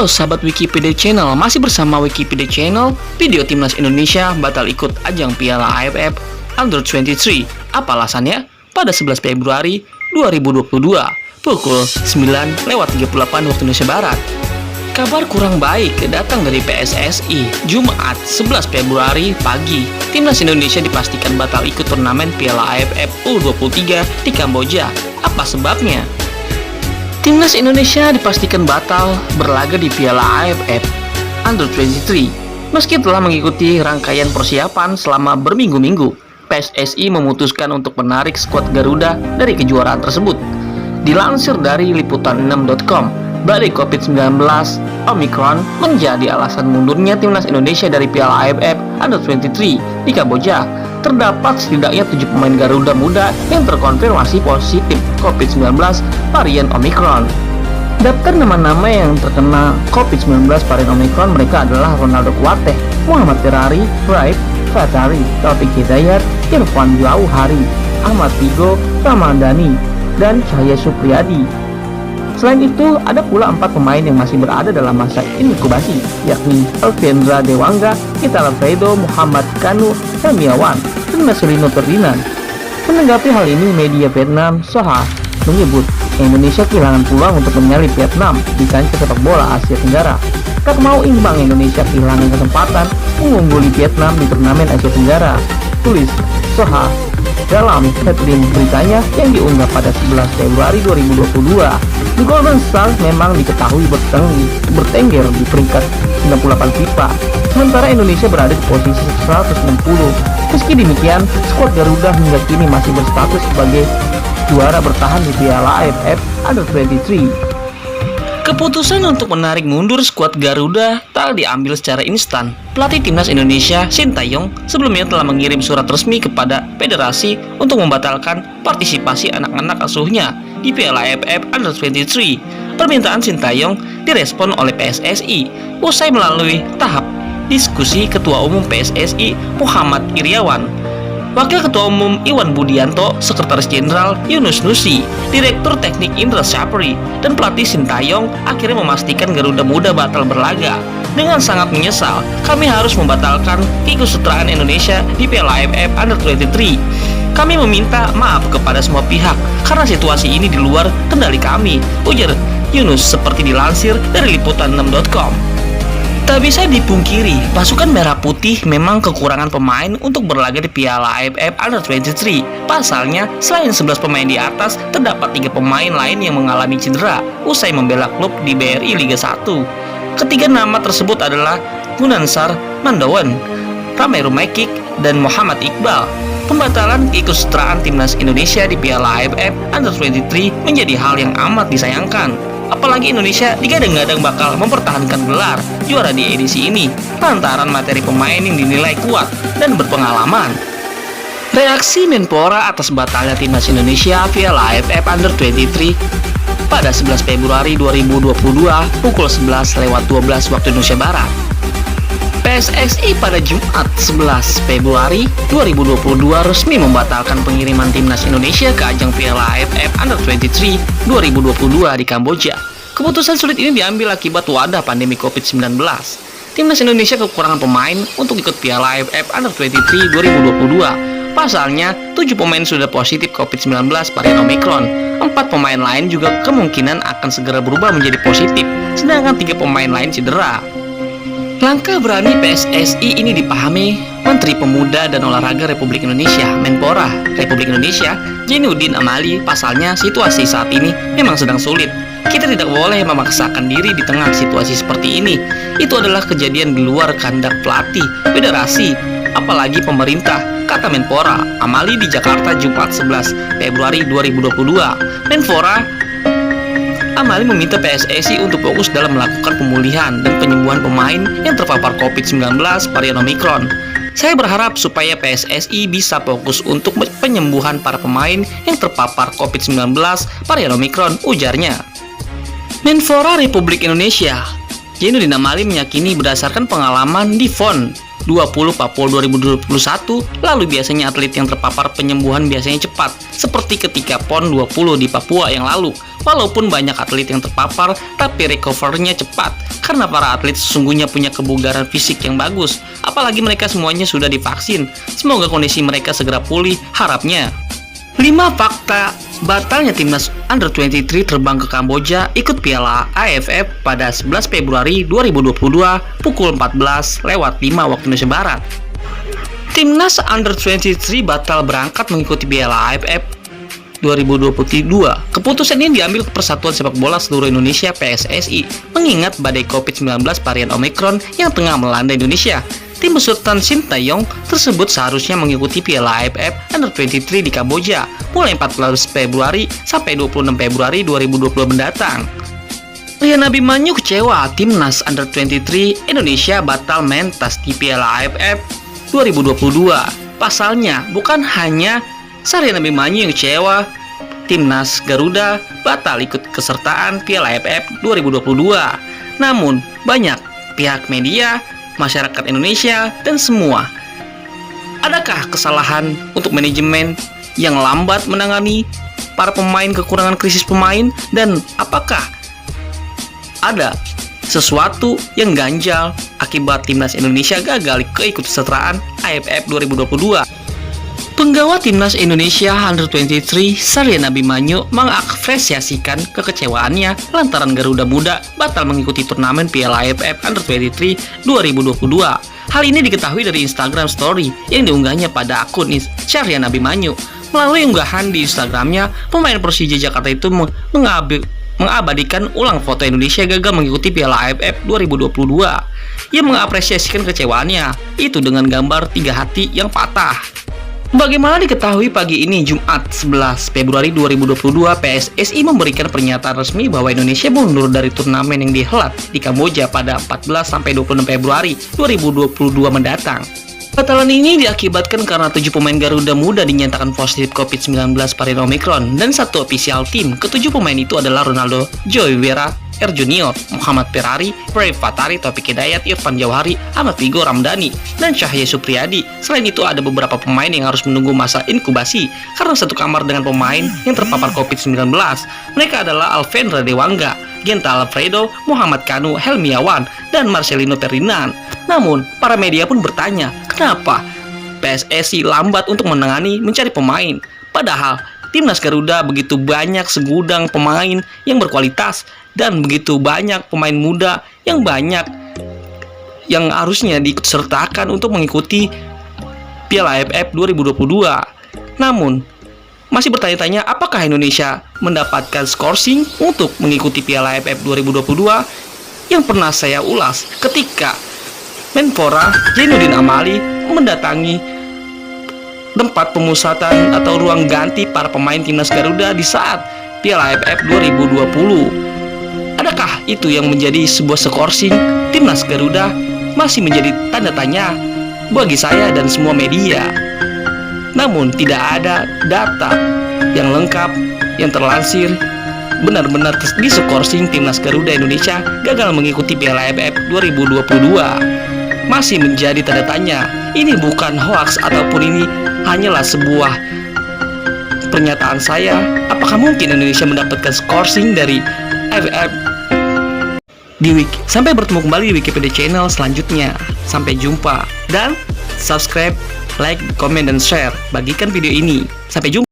Halo sahabat Wikipedia Channel, masih bersama Wikipedia Channel. Video timnas Indonesia batal ikut ajang Piala AFF Under-23. Apa alasannya? Pada 11 Februari 2022 pukul 9:38 waktu Indonesia Barat. Kabar kurang baik datang dari PSSI. Jumat 11 Februari pagi, timnas Indonesia dipastikan batal ikut turnamen Piala AFF U23 di Kamboja. Apa sebabnya? Timnas Indonesia dipastikan batal berlaga di Piala AFF Under-23. Meski telah mengikuti rangkaian persiapan selama berminggu-minggu, PSSI memutuskan untuk menarik skuad Garuda dari kejuaraan tersebut. Dilansir dari liputan6.com, badai COVID-19 Omicron menjadi alasan mundurnya timnas Indonesia dari Piala AFF Under-23 di Kamboja. Terdapat setidaknya 7 pemain Garuda muda yang terkonfirmasi positif COVID-19 varian Omicron. Daftar nama-nama yang terkena COVID-19 varian Omicron mereka adalah Ronaldo Kuateh, Muhammad Ferrari, Raif Fatari, Taufik Hidayat, Irfan Jauhari, Ahmad Figo, Ramadhani, dan Cahaya Supriyadi. Selain itu, ada pula 4 pemain yang masih berada dalam masa inkubasi, yakni Alvendra Dewangga, Ita Alfredo, Muhammad Kanu, Helmiawan, dan Marcelino Ferdinand. Menanggapi hal ini, media Vietnam Soha menyebut Indonesia kehilangan peluang untuk menyalip Vietnam di kancah sepak bola Asia Tenggara. Tak mau imbang, Indonesia kehilangan kesempatan mengungguli Vietnam di turnamen Asia Tenggara, tulis Soha dalam headline beritanya yang diunggah pada 11 Februari 2022. The Golden Stars memang diketahui bertengger di peringkat 98 FIFA, sementara Indonesia berada di posisi 160. Meski demikian, skuad Garuda hingga kini masih berstatus sebagai juara bertahan di Piala AFF Under-23. Keputusan untuk menarik mundur skuad Garuda tak diambil secara instan. Pelatih timnas Indonesia, Sintayong, sebelumnya telah mengirim surat resmi kepada federasi untuk membatalkan partisipasi anak-anak asuhnya di Piala AFF Under-23. Permintaan Sintayong direspon oleh PSSI usai melalui tahap diskusi Ketua Umum PSSI Muhammad Iriawan, Wakil Ketua Umum Iwan Budianto, Sekretaris Jenderal Yunus Nusi, Direktur Teknik Indra Syafri, dan pelatih Sintayong akhirnya memastikan Garuda Muda batal berlaga. Dengan sangat menyesal, kami harus membatalkan keikutsertaan Indonesia di Piala AFF Under-23. Kami meminta maaf kepada semua pihak karena situasi ini di luar kendali kami, ujar Yunus seperti dilansir dari liputan6.com. Tak bisa dipungkiri, pasukan Merah Putih memang kekurangan pemain untuk berlaga di Piala AFF Under-23. Pasalnya, selain 11 pemain di atas, terdapat 3 pemain lain yang mengalami cedera usai membela klub di BRI Liga 1. Ketiga nama tersebut adalah Gunansar Mandawan, Ramai Rumekik, dan Muhammad Iqbal. Pembatalan keikutsertaan timnas Indonesia di Piala AFF Under-23 menjadi hal yang amat disayangkan. Apalagi Indonesia digadang-gadang bakal mempertahankan gelar juara di edisi ini lantaran materi pemain yang dinilai kuat dan berpengalaman. Reaksi Menpora atas batalnya timnas Indonesia Piala AFF Under-23 pada 11 Februari 2022 pukul 11:12 waktu Indonesia Barat. PSSI pada Jumat 11 Februari 2022 resmi membatalkan pengiriman timnas Indonesia ke ajang Piala AFF Under-23 2022 di Kamboja. Keputusan sulit ini diambil akibat wadah pandemi COVID-19. Timnas Indonesia kekurangan pemain untuk ikut Piala AFF Under-23 2022. Pasalnya, 7 pemain sudah positif COVID-19 varian Omicron. 4 pemain lain juga kemungkinan akan segera berubah menjadi positif, sedangkan 3 pemain lain cedera. Langkah berani PSSI ini dipahami Menteri Pemuda dan Olahraga Republik Indonesia, Menpora Republik Indonesia, Zainuddin Amali. Pasalnya, situasi saat ini memang sedang sulit. Kita tidak boleh memaksakan diri di tengah situasi seperti ini. Itu adalah kejadian di luar kehendak pelatih, federasi, apalagi pemerintah, kata Menpora Amali di Jakarta Jumat 11 Februari 2022. Menpora Amali meminta PSSI untuk fokus dalam melakukan pemulihan dan penyembuhan pemain yang terpapar COVID-19 varian Omicron. Saya berharap supaya PSSI bisa fokus untuk penyembuhan para pemain yang terpapar COVID-19 varian Omicron, ujarnya. Menpora Republik Indonesia Zainuddin Amali meyakini berdasarkan pengalaman di PON 20 Papua 2021, lalu biasanya atlet yang terpapar penyembuhan biasanya cepat, seperti ketika PON 20 di Papua yang lalu. Walaupun banyak atlet yang terpapar, tapi recovernya cepat karena para atlet sesungguhnya punya kebugaran fisik yang bagus. Apalagi mereka semuanya sudah divaksin. Semoga kondisi mereka segera pulih, harapnya. 5 fakta batalnya timnas Under-23 terbang ke Kamboja ikut Piala AFF pada 11 Februari 2022 pukul 14.05 waktu Indonesia Barat. Timnas Under-23 batal berangkat mengikuti Piala AFF 2022. Keputusan ini diambil Persatuan Sepak Bola Seluruh Indonesia (PSSI) mengingat badai COVID-19 varian Omicron yang tengah melanda Indonesia. Tim besutan Sintayong tersebut seharusnya mengikuti Piala AFF Under-23 di Kamboja mulai 14 Februari sampai 26 Februari 2020 mendatang. Rian Abimanyu kecewa timnas Under-23 Indonesia batal mentas di Piala AFF 2022. Pasalnya, bukan hanya Rian Abimanyu yang kecewa, timnas Garuda batal ikut kesertaan Piala AFF 2022. Namun, banyak pihak media, masyarakat Indonesia, dan semua. Adakah kesalahan untuk manajemen yang lambat menangani para pemain kekurangan krisis pemain? Dan apakah ada sesuatu yang ganjal akibat timnas Indonesia gagal keikutsertaan AFF 2022? Penggawa timnas Indonesia Under-23 Rian Abimanyu mengapresiasikan kekecewaannya lantaran Garuda Muda batal mengikuti turnamen Piala AFF Under-23 2022. Hal ini diketahui dari Instagram Story yang diunggahnya pada akun Rian Abimanyu. Melalui unggahan di Instagramnya, pemain Persija Jakarta itu mengabadikan ulang foto Indonesia gagal mengikuti Piala AFF 2022. Ia mengapresiasikan kecewaannya itu dengan gambar 3 hati yang patah. Bagaimana diketahui pagi ini Jumat 11 Februari 2022, PSSI memberikan pernyataan resmi bahwa Indonesia mundur dari turnamen yang dihelat di Kamboja pada 14-26 Februari 2022 mendatang. Batalan ini diakibatkan karena 7 pemain Garuda Muda dinyatakan positif COVID-19 varian Omicron dan 1 official tim. Ketujuh pemain itu adalah Ronaldo, Joey Vera, R. Junior, Muhammad Ferrari, Brave Fatari, Taufik Hidayat, Irfan Jauhari, Ahmad Vigo Ramdhani, dan Cahya Supriyadi. Selain itu ada beberapa pemain yang harus menunggu masa inkubasi karena satu kamar dengan pemain yang terpapar COVID-19. Mereka adalah Alvendra Dewangga, Genta Alfredo, Muhammad Kanu, Helmiawan, dan Marcelino Ferdinand. Namun, para media pun bertanya, kenapa PSSI lambat untuk mencari pemain? Padahal, timnas Garuda begitu banyak segudang pemain yang berkualitas dan begitu banyak pemain muda yang harusnya diikutsertakan untuk mengikuti Piala AFF 2022. Namun, masih bertanya-tanya apakah Indonesia mendapatkan skorsing untuk mengikuti Piala AFF 2022 yang pernah saya ulas ketika Menpora Zainuddin Amali mendatangi tempat pemusatan atau ruang ganti para pemain timnas Garuda di saat Piala AFF 2020. Adakah itu yang menjadi sebuah skorsing timnas Garuda? Masih menjadi tanda tanya bagi saya dan semua media. Namun tidak ada data yang lengkap yang terlansir benar-benar di skorsing timnas Garuda Indonesia gagal mengikuti Piala AFF 2022. Masih menjadi tanda tanya. Ini bukan hoax ataupun ini hanyalah sebuah pernyataan saya. Apakah mungkin Indonesia mendapatkan skorsing dari AFF di Wiki? Sampai bertemu kembali di Wikipedia Channel selanjutnya. Sampai jumpa dan subscribe, like, komen, dan share. Bagikan video ini. Sampai jumpa.